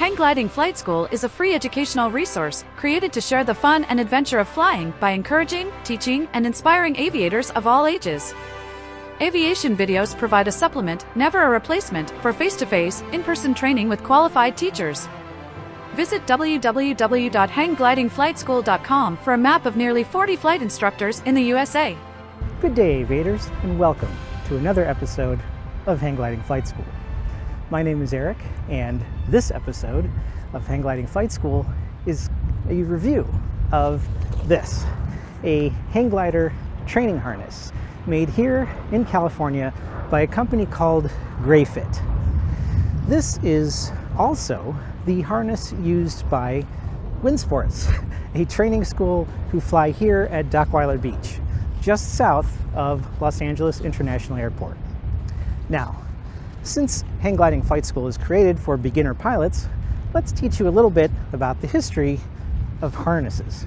Hang Gliding Flight School is a free educational resource created to share the fun and adventure of flying by encouraging, teaching, and inspiring aviators of all ages. Aviation videos provide a supplement, never a replacement, for face-to-face, in-person training with qualified teachers. Visit www.hangglidingflightschool.com for a map of nearly 40 flight instructors in the USA. Good day, aviators, and welcome to another episode of Hang Gliding Flight School. My name is Eric, and this episode of Hang Gliding Flight School is a review of this, a hang glider training harness made here in California by a company called GreyFit. This is also the harness used by Muss-Barnes, a training school who fly here at Dockweiler Beach, just south of Los Angeles International Airport. Now, since Hang Gliding Flight School is created for beginner pilots, let's teach you a little bit about the history of harnesses.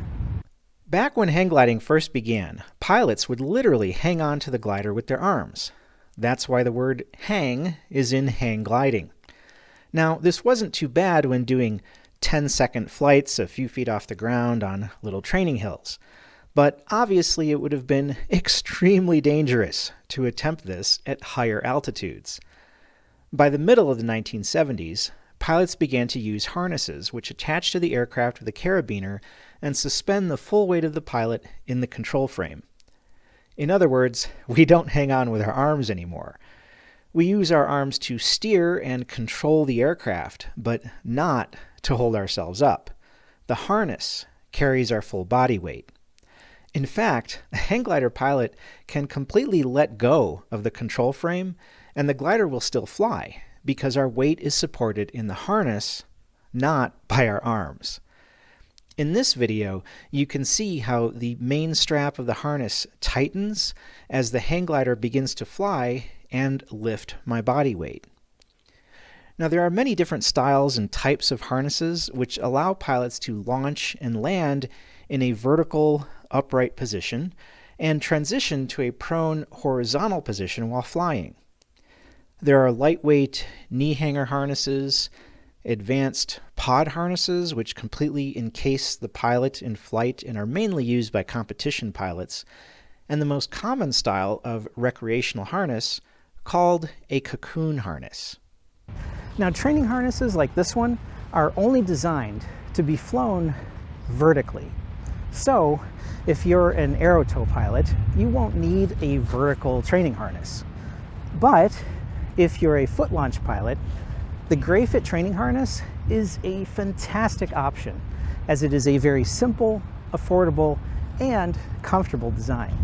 Back when hang gliding first began, pilots would literally hang on to the glider with their arms. That's why the word hang is in hang gliding. Now, this wasn't too bad when doing 10-second flights a few feet off the ground on little training hills. But obviously it would have been extremely dangerous to attempt this at higher altitudes. By the middle of the 1970s, pilots began to use harnesses which attach to the aircraft with a carabiner and suspend the full weight of the pilot in the control frame. In other words, we don't hang on with our arms anymore. We use our arms to steer and control the aircraft, but not to hold ourselves up. The harness carries our full body weight. In fact, a hang glider pilot can completely let go of the control frame and the glider will still fly because our weight is supported in the harness, not by our arms. In this video, you can see how the main strap of the harness tightens as the hang glider begins to fly and lift my body weight. Now, there are many different styles and types of harnesses which allow pilots to launch and land in a vertical, upright position and transition to a prone, horizontal position while flying. There are lightweight knee hanger harnesses, advanced pod harnesses which completely encase the pilot in flight and are mainly used by competition pilots, and the most common style of recreational harness called a cocoon harness. Now, training harnesses like this one are only designed to be flown vertically. So, if you're an aerotow pilot, you won't need a vertical training harness. But if you're a foot launch pilot, the GreyFit training harness is a fantastic option, as it is a very simple, affordable, and comfortable design.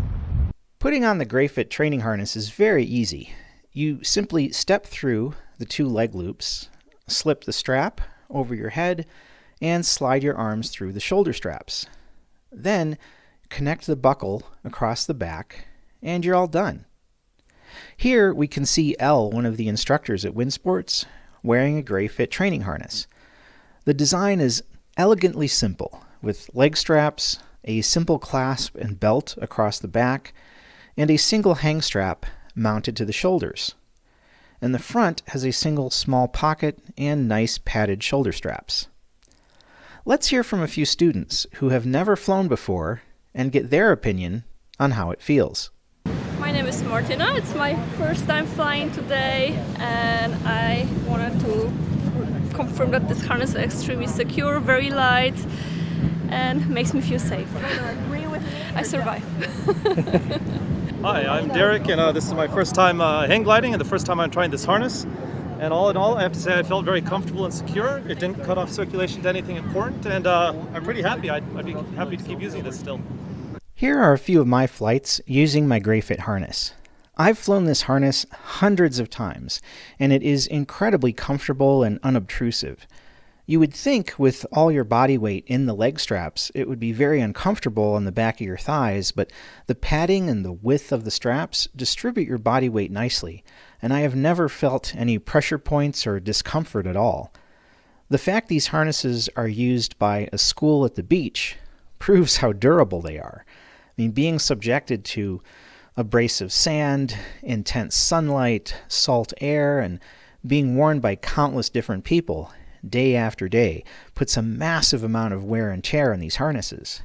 Putting on the GreyFit training harness is very easy. You simply step through the two leg loops, slip the strap over your head, and slide your arms through the shoulder straps. Then connect the buckle across the back, and you're all done. Here we can see Elle, one of the instructors at Muss-Barnes, wearing a GreyFit training harness. The design is elegantly simple, with leg straps, a simple clasp and belt across the back, and a single hang strap mounted to the shoulders. And the front has a single small pocket and nice padded shoulder straps. Let's hear from a few students who have never flown before and get their opinion on how it feels. My name is Martina. It's my first time flying today, and I wanted to confirm that this harness is extremely secure, very light, and makes me feel safe. I survive. Hi, I'm Derek, and this is my first time hang gliding and the first time I'm trying this harness. And all in all, I have to say I felt very comfortable and secure. It didn't cut off circulation to anything important, and I'm pretty happy. I'd be happy to keep using this still. Here are a few of my flights using my GreyFit harness. I've flown this harness hundreds of times, and it is incredibly comfortable and unobtrusive. You would think with all your body weight in the leg straps, it would be very uncomfortable on the back of your thighs, but the padding and the width of the straps distribute your body weight nicely, and I have never felt any pressure points or discomfort at all. The fact these harnesses are used by a school at the beach proves how durable they are. I mean, being subjected to abrasive sand, intense sunlight, salt air, and being worn by countless different people, day after day, puts a massive amount of wear and tear on these harnesses.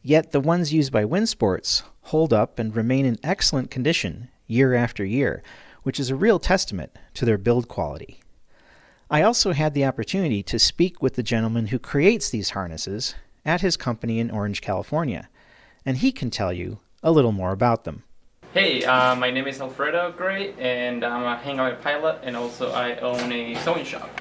Yet the ones used by Winsports hold up and remain in excellent condition year after year, which is a real testament to their build quality. I also had the opportunity to speak with the gentleman who creates these harnesses at his company in Orange, California, and he can tell you a little more about them. Hey, my name is Alfredo Gray, and I'm a hang glider pilot, and also I own a sewing shop.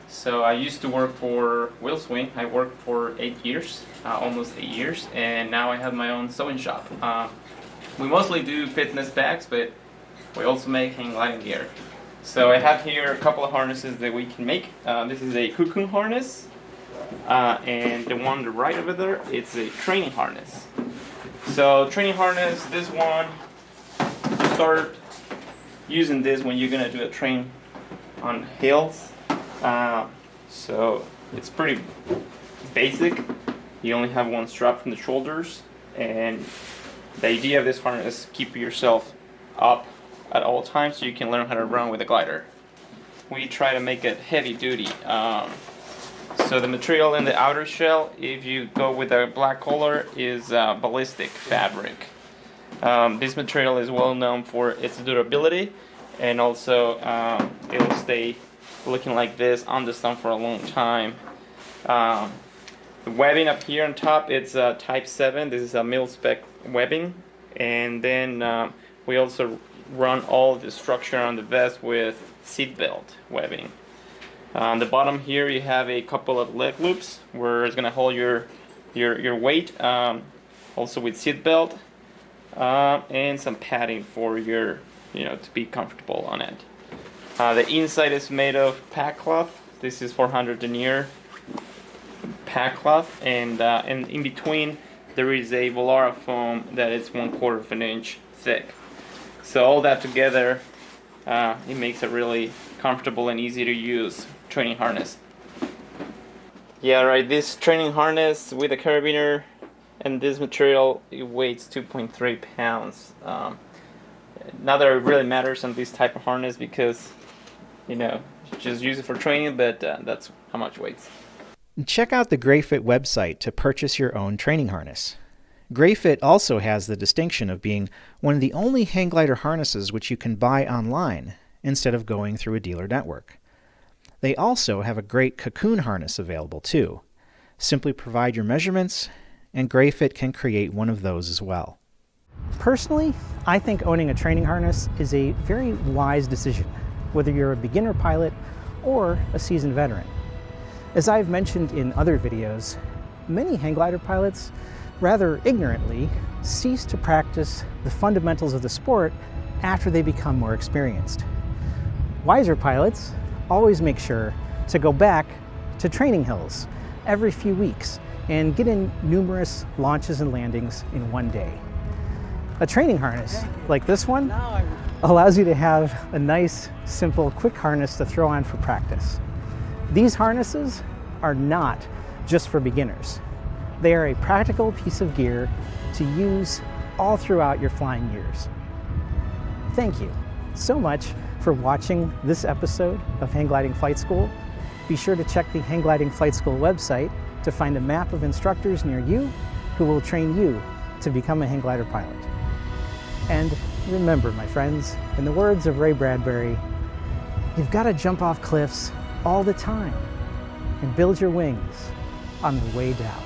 So I used to work for Wheel Swing. I worked for 8 years, almost 8 years, and now I have my own sewing shop. We mostly do fitness bags, but we also make hang gliding gear. So I have here a couple of harnesses that we can make. This is a cocoon harness, and the one on the right over there, it's a training harness. So training harness, this one, you start using this when you're gonna do a train on hills. So it's pretty basic. You only have one strap from the shoulders, and the idea of this harness is keep yourself up at all times so you can learn how to run with a glider. We try to make it heavy duty. So the material in the outer shell, if you go with a black color, is ballistic fabric. This material is well known for its durability, and also it will stay looking like this on the sun for a long time. The webbing up here on top, it's type 7. This is a mil-spec webbing, and then we also run all the structure on the vest with seat belt webbing. On the bottom here you have a couple of leg loops where it's going to hold your weight, also with seat belt, and some padding for your, to be comfortable on it. The inside is made of pack cloth. This is 400 denier pack cloth, and in between there is a Volara foam that is 1/4 of an inch thick. So all that together, it makes a really comfortable and easy to use training harness. Yeah, right, this training harness with a carabiner and this material, it weighs 2.3 pounds. Not that it really matters on this type of harness because, just use it for training, but that's how much it weighs. Check out the GreyFit website to purchase your own training harness. GreyFit also has the distinction of being one of the only hang glider harnesses which you can buy online instead of going through a dealer network. They also have a great cocoon harness available too. Simply provide your measurements, and GreyFit can create one of those as well. Personally, I think owning a training harness is a very wise decision, whether you're a beginner pilot or a seasoned veteran. As I've mentioned in other videos, many hang glider pilots rather ignorantly cease to practice the fundamentals of the sport after they become more experienced. Wiser pilots always make sure to go back to training hills every few weeks and get in numerous launches and landings in one day. A training harness like this one allows you to have a nice, simple, quick harness to throw on for practice. These harnesses are not just for beginners. They are a practical piece of gear to use all throughout your flying years. Thank you so much for watching this episode of Hang Gliding Flight School. Be sure to check the Hang Gliding Flight School website to find a map of instructors near you who will train you to become a hang glider pilot. And remember, my friends, in the words of Ray Bradbury, you've got to jump off cliffs all the time and build your wings on the way down.